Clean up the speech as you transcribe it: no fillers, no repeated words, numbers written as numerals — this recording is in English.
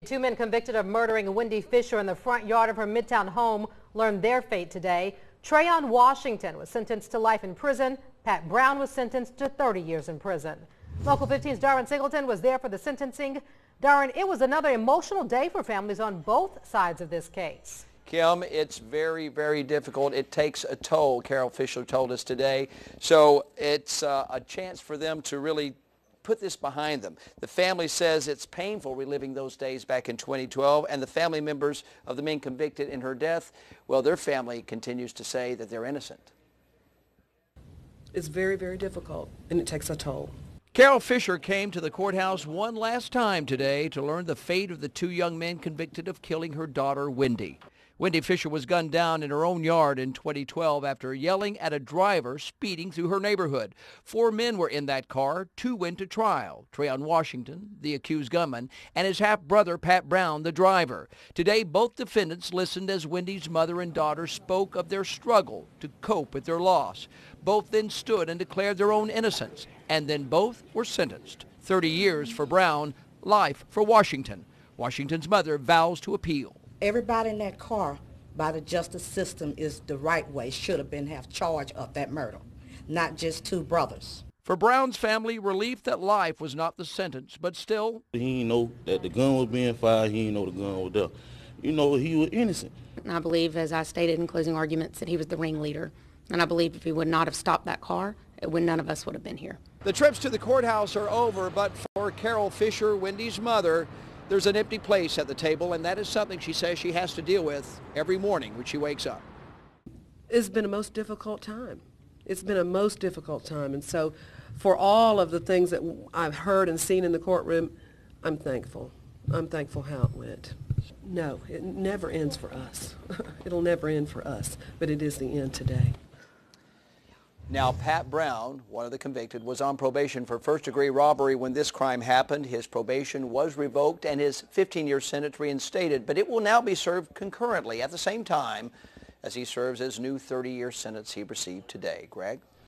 Two men convicted of murdering Wendy Fisher in the front yard of her Midtown home learned their fate today. Trayon Washington was sentenced to life in prison. Pat Brown was sentenced to 30 years in prison. Local 15's Darwin Singleton was there for the sentencing. Darwin, it was another emotional day for families on both sides of this case. Kim, it's very, very difficult. It takes a toll, Carol Fisher told us today. So it's a chance for them to really put this behind them. The family says it's painful reliving those days back in 2012, and the family members of the men convicted in her death, well, their family continues to say that they're innocent. It's very, very difficult, and it takes a toll. Carol Fisher came to the courthouse one last time today to learn the fate of the two young men convicted of killing her daughter, Wendy. Wendy Fisher was gunned down in her own yard in 2012 after yelling at a driver speeding through her neighborhood. 4 men were in that car. 2 went to trial. Trayon Washington, the accused gunman, and his half-brother, Pat Brown, the driver. Today, both defendants listened as Wendy's mother and daughter spoke of their struggle to cope with their loss. Both then stood and declared their own innocence, and then both were sentenced. 30 years for Brown, life for Washington. Washington's mother vows to appeal. Everybody in that car by the justice system is the right way, should have been charge of that murder, not just 2 brothers. For Brown's family, relief that life was not the sentence, but still. He didn't know that the gun was being fired. He didn't know the gun was there. You know, he was innocent. And I believe, as I stated in closing arguments, that he was the ringleader. And I believe if he would not have stopped that car, none of us would have been here. The trips to the courthouse are over, but for Carol Fisher, Wendy's mother, there's an empty place at the table, and that is something she says she has to deal with every morning when she wakes up. It's been a most difficult time. It's been a most difficult time, and so for all of the things that I've heard and seen in the courtroom, I'm thankful. I'm thankful how it went. No, it never ends for us. It'll never end for us, but it is the end today. Now, Pat Brown, one of the convicted, was on probation for first-degree robbery when this crime happened. His probation was revoked and his 15-year sentence reinstated, but it will now be served concurrently at the same time as he serves his new 30-year sentence he received today. Greg?